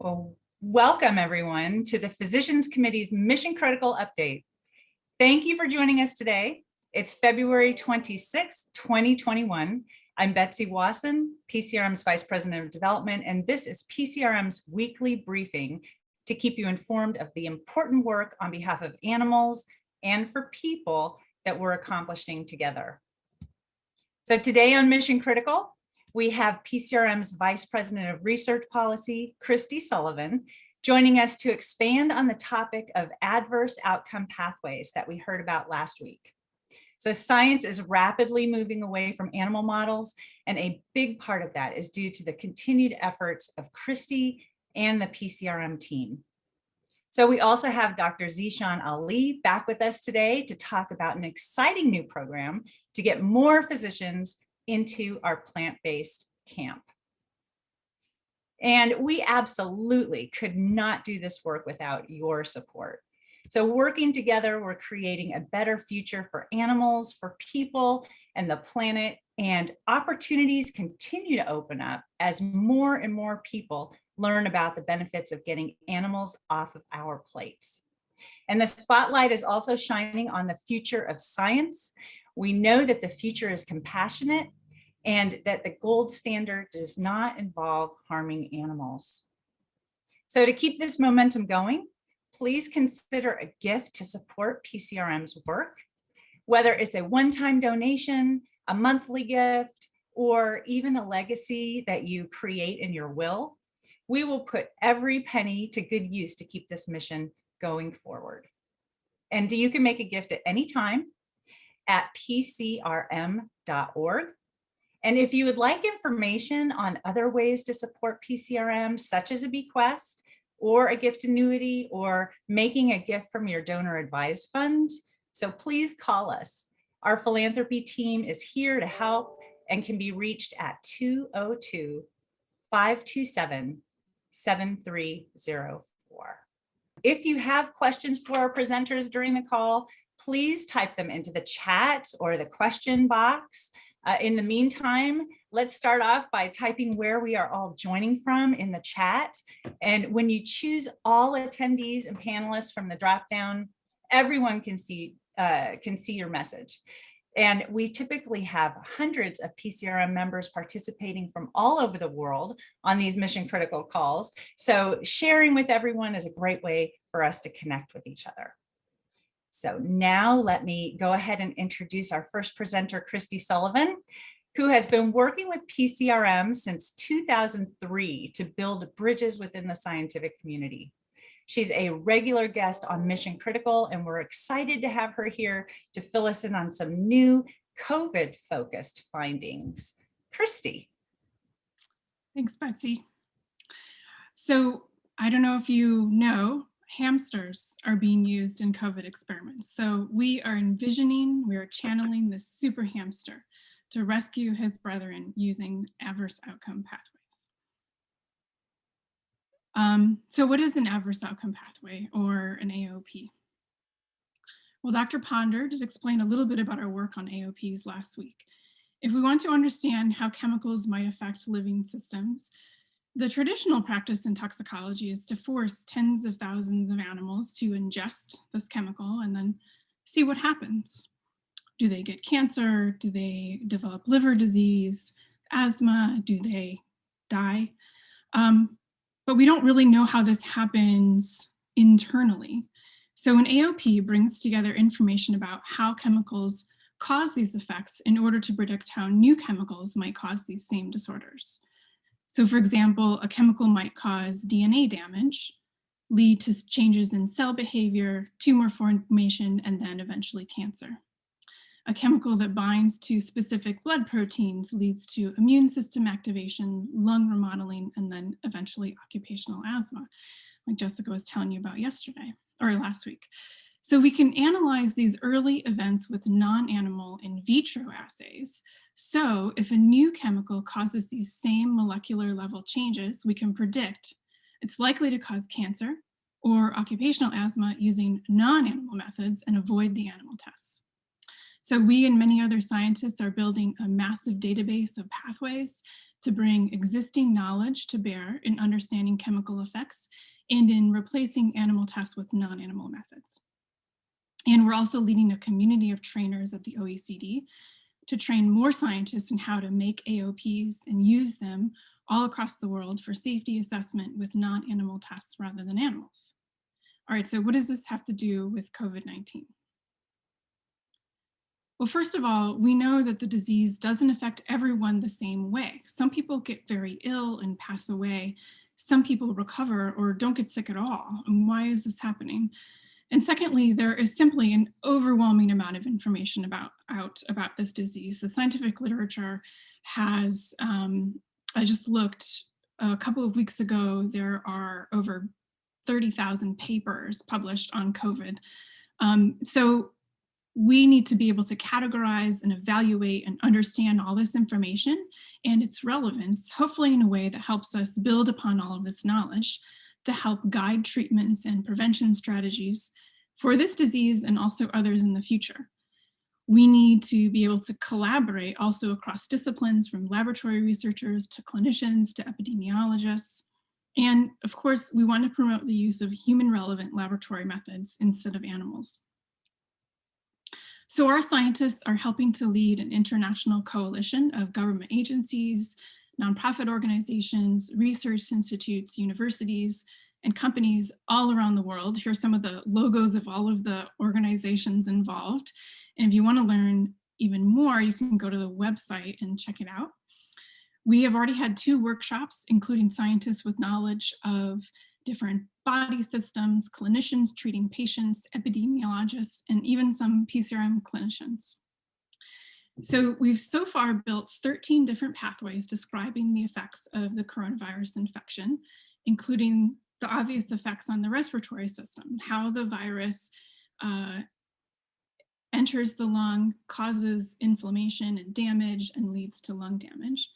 Well, welcome everyone to the Physicians Committee's Mission Critical Update. Thank you for joining us today. It's February 26, 2021. I'm Betsy Wasson, PCRM's Vice President of Development, and this is PCRM's weekly briefing to keep you informed of the important work on behalf of animals and for people that we're accomplishing together. So today on Mission Critical, we have PCRM's Vice President of Research Policy, Christy Sullivan, joining us to expand on the topic of adverse outcome pathways that we heard about last week. So science is rapidly moving away from animal models, and a big part of that is due to the continued efforts of Christy and the PCRM team. So we also have Dr. Zishan Ali back with us today to talk about an exciting new program to get more physicians into our plant-based camp. And we absolutely could not do this work without your support. So working together, we're creating a better future for animals, for people, and the planet, and opportunities continue to open up as more and more people learn about the benefits of getting animals off of our plates. And the spotlight is also shining on the future of science. We know that the future is compassionate and that the gold standard does not involve harming animals. So to keep this momentum going, please consider a gift to support PCRM's work, whether it's a one-time donation, a monthly gift, or even a legacy that you create in your will. We will put every penny to good use to keep this mission going forward. And you can make a gift at any time at PCRM.org. And if you would like information on other ways to support PCRM, such as a bequest or a gift annuity or making a gift from your donor advised fund, so please call us. Our philanthropy team is here to help and can be reached at 202-527-7304. If you have questions for our presenters during the call, please type them into the chat or the question box. In the meantime, let's start off by typing where we are all joining from in the chat. And when you choose all attendees and panelists from the dropdown, everyone can see your message. And we typically have hundreds of PCRM members participating from all over the world on these mission critical calls. So sharing with everyone is a great way for us to connect with each other. So now let me go ahead and introduce our first presenter, Christy Sullivan, who has been working with PCRM since 2003 to build bridges within the scientific community. She's a regular guest on Mission Critical, and we're excited to have her here to fill us in on some new COVID-focused findings. Christy. Thanks, Betsy. So I don't know if you know, hamsters are being used in COVID experiments. So we are channeling this super hamster to rescue his brethren using adverse outcome pathways. So what is an adverse outcome pathway or an AOP? Well, Dr. Ponder did explain a little bit about our work on AOPs last week. If we want to understand how chemicals might affect living systems, the traditional practice in toxicology is to force tens of thousands of animals to ingest this chemical and then see what happens. Do they get cancer? Do they develop liver disease, asthma? Do they die? But we don't really know how this happens internally. So an AOP brings together information about how chemicals cause these effects in order to predict how new chemicals might cause these same disorders. So for example, a chemical might cause DNA damage, lead to changes in cell behavior, tumor formation, and then eventually cancer. A chemical that binds to specific blood proteins leads to immune system activation, lung remodeling, and then eventually occupational asthma, like Jessica was telling you about yesterday or last week. So we can analyze these early events with non-animal in vitro assays. So if a new chemical causes these same molecular level changes, we can predict it's likely to cause cancer or occupational asthma using non-animal methods and avoid the animal tests. So we and many other scientists are building a massive database of pathways to bring existing knowledge to bear in understanding chemical effects and in replacing animal tests with non-animal methods. And we're also leading a community of trainers at the OECD to train more scientists in how to make AOPs and use them all across the world for safety assessment with non-animal tests rather than animals. All right, so what does this have to do with COVID-19? Well, first of all, we know that the disease doesn't affect everyone the same way. Some people get very ill and pass away. Some people recover or don't get sick at all. And why is this happening? And secondly, there is simply an overwhelming amount of information about this disease. The scientific literature has, I just looked a couple of weeks ago, there are over 30,000 papers published on COVID. So we need to be able to categorize and evaluate and understand all this information and its relevance, hopefully in a way that helps us build upon all of this knowledge to help guide treatments and prevention strategies for this disease and also others in the future. We need to be able to collaborate also across disciplines, from laboratory researchers to clinicians to epidemiologists. And of course, we want to promote the use of human relevant laboratory methods instead of animals. So our scientists are helping to lead an international coalition of government agencies, nonprofit organizations, research institutes, universities, and companies all around the world. Here are some of the logos of all of the organizations involved. And if you want to learn even more, you can go to the website and check it out. We have already had 2 workshops, including scientists with knowledge of different body systems, clinicians treating patients, epidemiologists, and even some PCRM clinicians. So we've so far built 13 different pathways describing the effects of the coronavirus infection, including the obvious effects on the respiratory system, how the virus enters the lung, causes inflammation and damage, and leads to lung damage,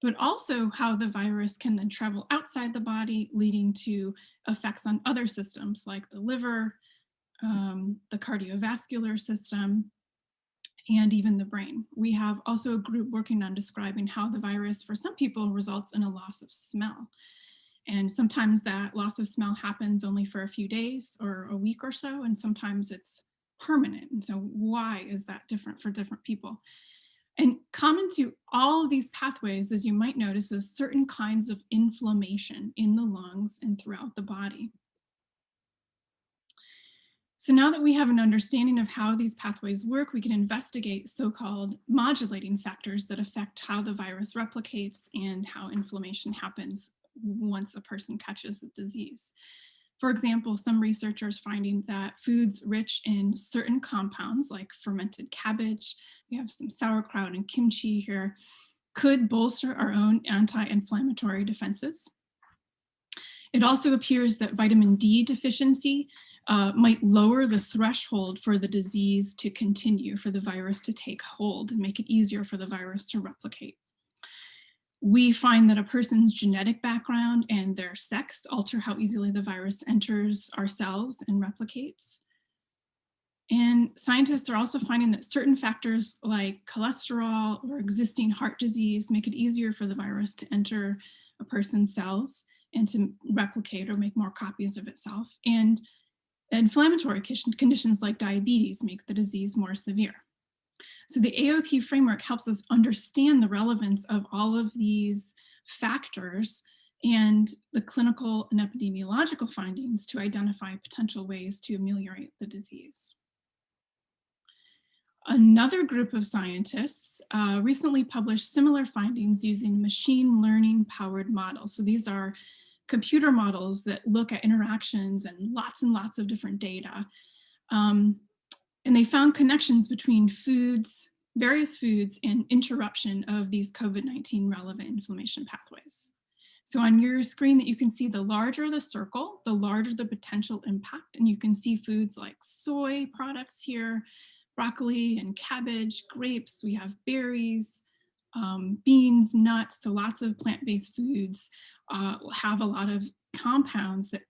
but also how the virus can then travel outside the body, leading to effects on other systems like the liver, the cardiovascular system, and even the brain. We have also a group working on describing how the virus, for some people, results in a loss of smell. And sometimes that loss of smell happens only for a few days or a week or so, and sometimes it's permanent. And so why is that different for different people? And common to all of these pathways, as you might notice, is certain kinds of inflammation in the lungs and throughout the body. So now that we have an understanding of how these pathways work, we can investigate so-called modulating factors that affect how the virus replicates and how inflammation happens once a person catches the disease. For example, some researchers finding that foods rich in certain compounds like fermented cabbage, we have some sauerkraut and kimchi here, could bolster our own anti-inflammatory defenses. It also appears that vitamin D deficiency might lower the threshold for the disease to continue, for the virus to take hold and make it easier for the virus to replicate. We find that a person's genetic background and their sex alter how easily the virus enters our cells and replicates. And scientists are also finding that certain factors like cholesterol or existing heart disease make it easier for the virus to enter a person's cells and to replicate or make more copies of itself. And inflammatory conditions like diabetes make the disease more severe. So the AOP framework helps us understand the relevance of all of these factors and the clinical and epidemiological findings to identify potential ways to ameliorate the disease. Another group of scientists recently published similar findings using machine learning powered models. So these are computer models that look at interactions and lots of different data. And they found connections between foods, various foods, and interruption of these COVID-19 relevant inflammation pathways. So on your screen that you can see, the larger the circle, the larger the potential impact. And you can see foods like soy products here, broccoli and cabbage, grapes, we have berries, beans, nuts, so lots of plant-based foods have a lot of compounds that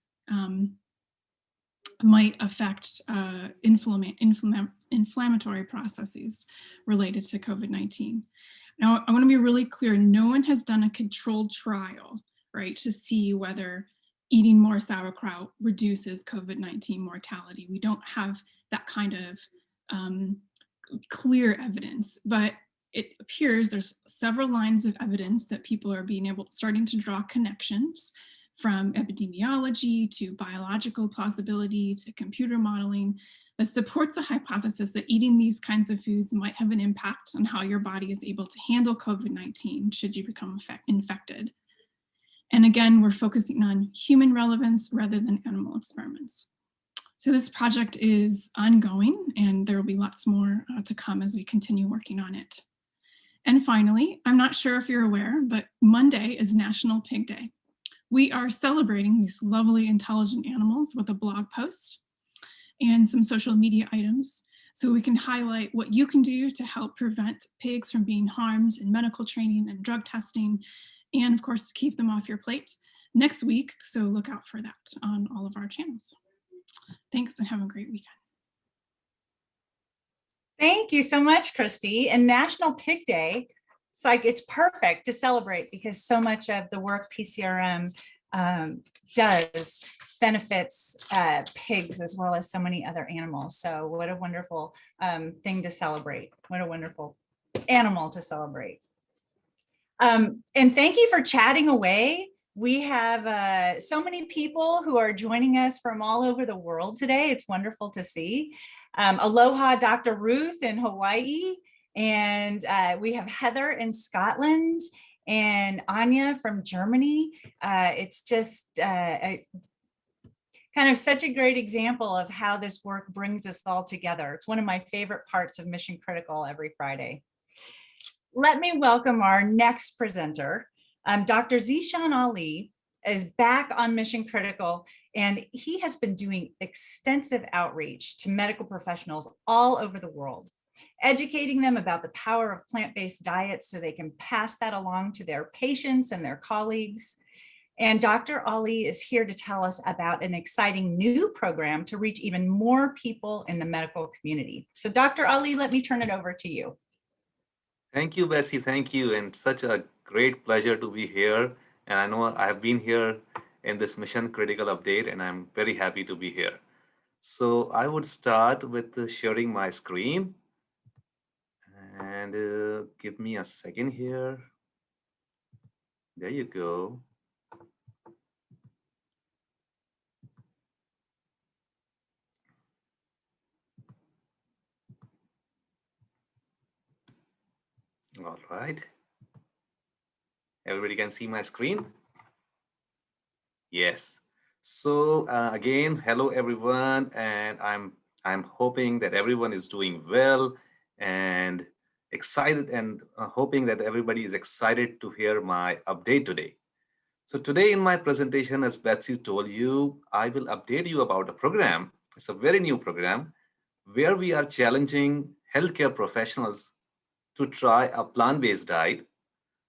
might affect inflammatory processes related to COVID-19. Now, I want to be really clear, no one has done a controlled trial, right, to see whether eating more sauerkraut reduces COVID-19 mortality. We don't have that kind of clear evidence, but it appears there's several lines of evidence that people are starting to draw connections from epidemiology to biological plausibility to computer modeling that supports a hypothesis that eating these kinds of foods might have an impact on how your body is able to handle COVID-19 should you become infected. And again, we're focusing on human relevance rather than animal experiments. So this project is ongoing, and there will be lots more to come as we continue working on it. And finally, I'm not sure if you're aware, but Monday is National Pig Day. We are celebrating these lovely, intelligent animals with a blog post and some social media items so we can highlight what you can do to help prevent pigs from being harmed in medical training and drug testing, and of course, keep them off your plate next week. So look out for that on all of our channels. Thanks and have a great weekend. Thank you so much, Christy. And National Pig Day, it's perfect to celebrate because so much of the work PCRM does benefits pigs as well as so many other animals. So what a wonderful thing to celebrate. What a wonderful animal to celebrate. And thank you for chatting away. We have so many people who are joining us from all over the world today. It's wonderful to see. Aloha, Dr. Ruth in Hawaii. And we have Heather in Scotland and Anya from Germany. It's just kind of such a great example of how this work brings us all together. It's one of my favorite parts of Mission Critical every Friday. Let me welcome our next presenter. Dr. Zishan Ali is back on Mission Critical, and he has been doing extensive outreach to medical professionals all over the world, educating them about the power of plant-based diets so they can pass that along to their patients and their colleagues. And Dr. Ali is here to tell us about an exciting new program to reach even more people in the medical community. So Dr. Ali, let me turn it over to you. Thank you, Betsy. Thank you. And such a great pleasure to be here. And I know I have been here in this Mission Critical update, and I'm very happy to be here. So I would start with sharing my screen. And give me a second here. There you go. All right. Everybody can see my screen? Yes. So again, hello everyone, and I'm hoping that everyone is doing well and excited, and hoping that everybody is excited to hear my update today. So today in my presentation, as Betsy told you, I will update you about a program. It's a very new program where we are challenging healthcare professionals to try a plant-based diet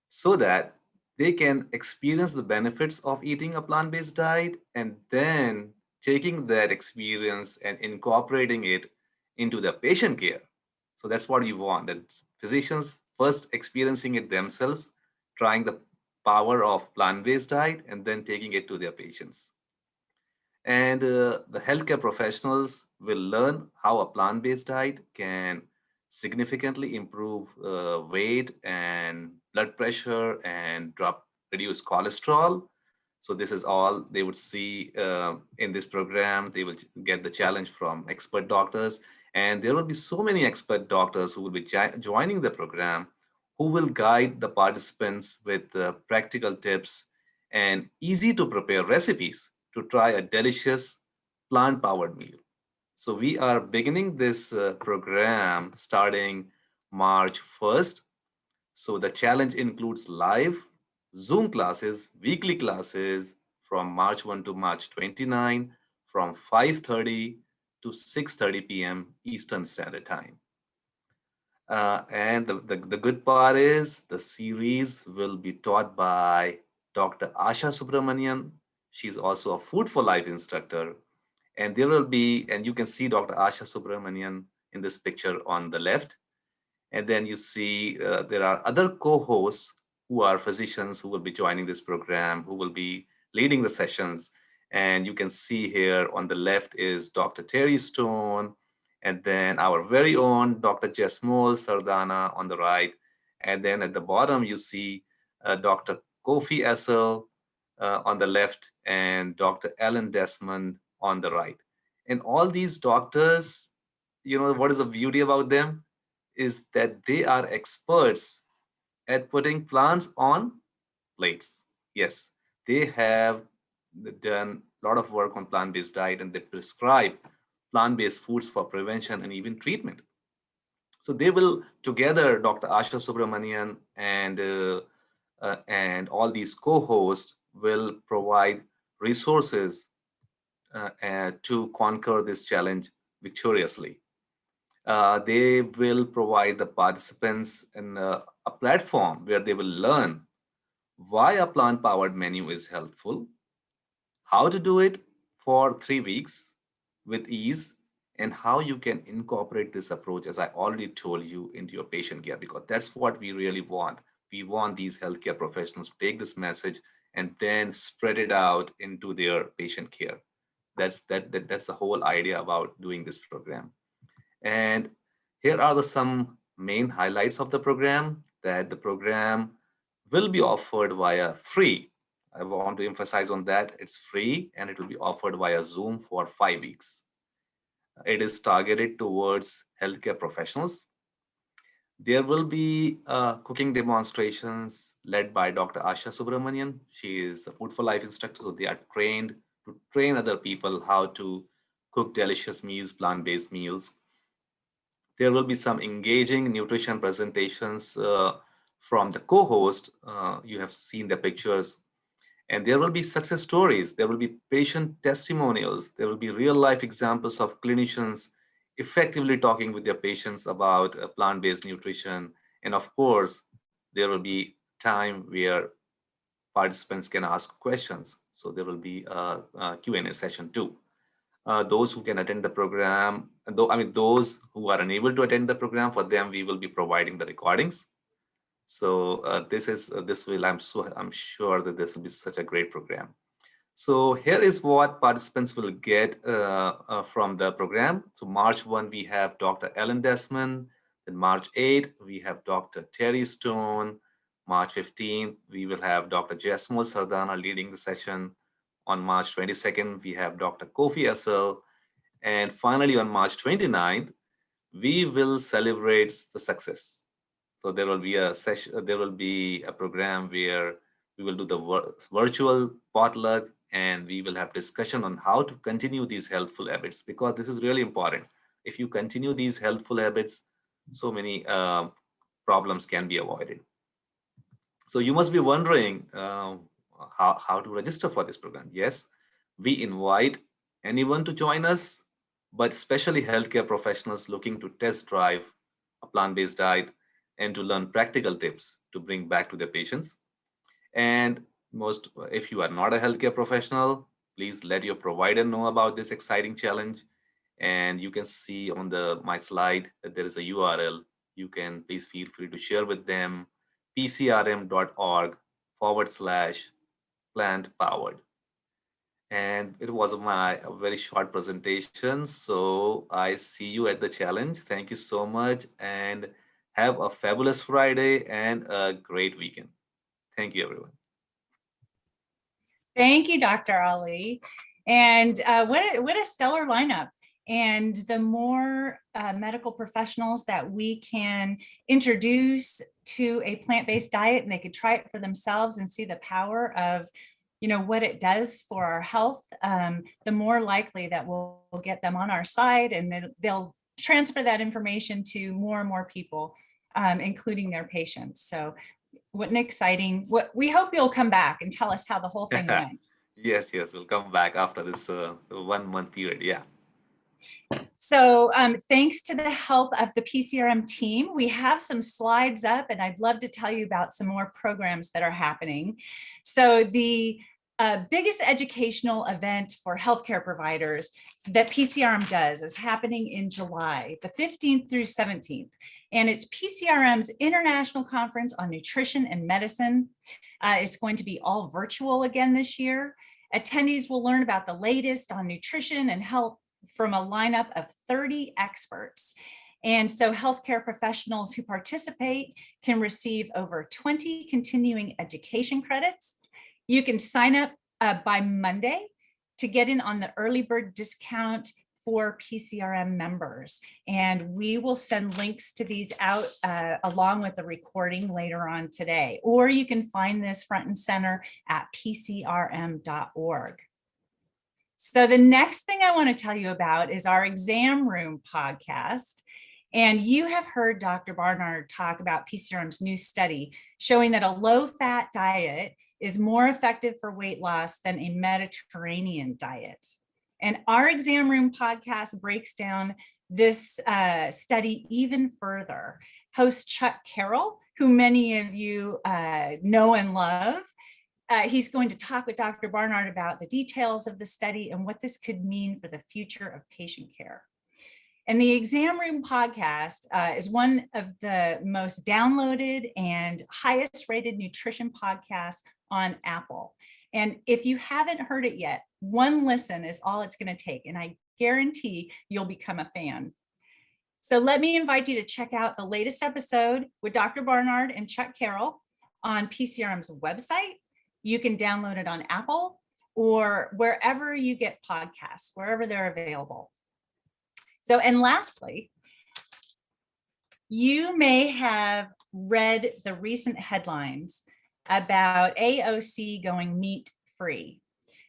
so that they can experience the benefits of eating a plant-based diet and then taking that experience and incorporating it into their patient care. So that's what you want, that physicians first experiencing it themselves, trying the power of plant-based diet and then taking it to their patients. And the healthcare professionals will learn how a plant-based diet can significantly improve weight and blood pressure and reduce cholesterol. So this is all they would see in this program. They will get the challenge from expert doctors, and there will be so many expert doctors who will be joining the program, who will guide the participants with practical tips and easy to prepare recipes to try a delicious plant-powered meal. So we are beginning this program starting March 1st. So the challenge includes live Zoom classes, weekly classes from March 1 to March 29, from 5:30 to 6:30 p.m. Eastern Standard Time. And the good part is the series will be taught by Dr. Asha Subramanian. She's also a Food for Life instructor, And there will be, and you can see Dr. Asha Subramanian in this picture on the left. And then you see there are other co-hosts who are physicians who will be joining this program, who will be leading the sessions. And you can see here on the left is Dr. Terry Stone, and then our very own Dr. Jasmol Sardana on the right. And then at the bottom, you see Dr. Kofi Essel on the left and Dr. Alan Desmond on the right. And all these doctors, what is the beauty about them? Is that they are experts at putting plants on plates. Yes, they have done a lot of work on plant-based diet, and they prescribe plant-based foods for prevention and even treatment. So they will together, Dr. Asha Subramanian and all these co-hosts will provide resources to conquer this challenge victoriously. They will provide the participants a platform where they will learn why a plant-powered menu is helpful, how to do it for 3 weeks with ease, and how you can incorporate this approach, as I already told you, into your patient care, because that's what we really want. We want these healthcare professionals to take this message and then spread it out into their patient care. That's the whole idea about doing this program. And here are some main highlights of the program, that the program will be offered via free. I want to emphasize on that. It's free and it will be offered via Zoom for 5 weeks. It is targeted towards healthcare professionals. There will be cooking demonstrations led by Dr. Asha Subramanian. She is a Food for Life instructor, so they are trained to train other people how to cook delicious meals, plant-based meals. There will be some engaging nutrition presentations from the co-host. You have seen the pictures. And there will be success stories. There will be patient testimonials. There will be real life examples of clinicians effectively talking with their patients about plant-based nutrition. And of course, there will be time where participants can ask questions. So there will be a Q&A session too. Those who can attend the program, those who are unable to attend the program, for them, we will be providing the recordings. So I'm sure that this will be such a great program. So here is what participants will get from the program. So March 1, we have Dr. Ellen Desmond. Then March 8, we have Dr. Terry Stone. March 15th, we will have Dr. Jasmol Sardana leading the session. On March 22nd, we have Dr. Kofi Essel. And finally, on March 29th, we will celebrate the success. So there will be a session, there will be a program where we will do the virtual potluck, and we will have discussion on how to continue these healthful habits, because this is really important. If you continue these healthful habits, so many problems can be avoided. So you must be wondering how to register for this program. Yes, we invite anyone to join us, but especially healthcare professionals looking to test drive a plant-based diet and to learn practical tips to bring back to their patients. And if you are not a healthcare professional, please let your provider know about this exciting challenge. And you can see on my slide that there is a URL. You can please feel free to share with them, pcrm.org/plant-powered. And it was my very short presentation. So I see you at the challenge. Thank you so much, and have a fabulous Friday and a great weekend. Thank you, everyone. Thank you, Dr. Ali. And what a stellar lineup. And the more medical professionals that we can introduce to a plant-based diet, and they could try it for themselves and see the power of what it does for our health, the more likely that we'll get them on our side, and then they'll transfer that information to more and more people, including their patients. So what an exciting, we hope you'll come back and tell us how the whole thing went. Yes, we'll come back after this 1 month period. Yeah. So thanks to the help of the PCRM team, we have some slides up, and I'd love to tell you about some more programs that are happening. So the biggest educational event for healthcare providers that PCRM does is happening in July, the 15th through 17th. And it's PCRM's International Conference on Nutrition and Medicine. It's going to be all virtual again this year. Attendees will learn about the latest on nutrition and health from a lineup of 30 experts. And so healthcare professionals who participate can receive over 20 continuing education credits. You can sign up by Monday to get in on the early bird discount for PCRM members. And we will send links to these out along with the recording later on today. Or you can find this front and center at PCRM.org. So the next thing I want to tell you about is our Exam Room podcast. And you have heard Dr. Barnard talk about PCRM's new study showing that a low-fat diet is more effective for weight loss than a Mediterranean diet. And our Exam Room podcast breaks down this study even further. Host Chuck Carroll, who many of you know and love, he's going to talk with Dr. Barnard about the details of the study and what this could mean for the future of patient care. And the Exam Room podcast is one of the most downloaded and highest rated nutrition podcasts on Apple. And if you haven't heard it yet, one listen is all it's going to take. And I guarantee you'll become a fan. So let me invite you to check out the latest episode with Dr. Barnard and Chuck Carroll on PCRM's website. You can download it on Apple or wherever you get podcasts, wherever they're available. So, and lastly, you may have read the recent headlines about AOC going meat-free.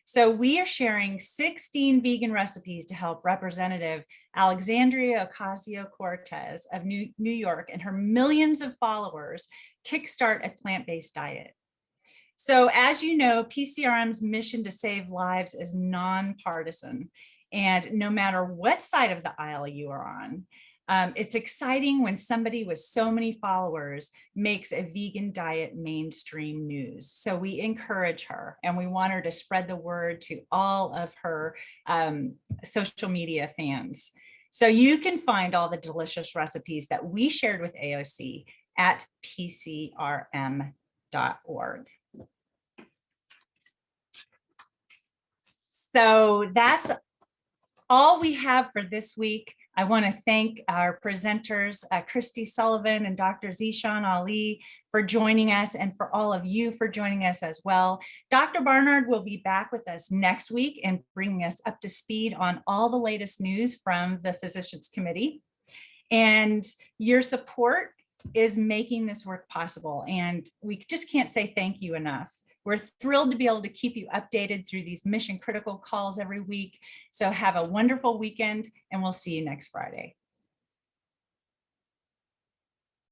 So we are sharing 16 vegan recipes to help Representative Alexandria Ocasio-Cortez of New York and her millions of followers kickstart a plant-based diet. So as you know, PCRM's mission to save lives is nonpartisan. And no matter what side of the aisle you are on, it's exciting when somebody with so many followers makes a vegan diet mainstream news. So we encourage her and we want her to spread the word to all of her social media fans. So you can find all the delicious recipes that we shared with AOC at PCRM.org. So that's all we have for this week. I want to thank our presenters, Christy Sullivan and Dr. Zishan Ali, for joining us, and for all of you for joining us as well. Dr. Barnard will be back with us next week and bringing us up to speed on all the latest news from the Physicians Committee. And your support is making this work possible, and we just can't say thank you enough. We're thrilled to be able to keep you updated through these mission critical calls every week. So have a wonderful weekend, and we'll see you next Friday.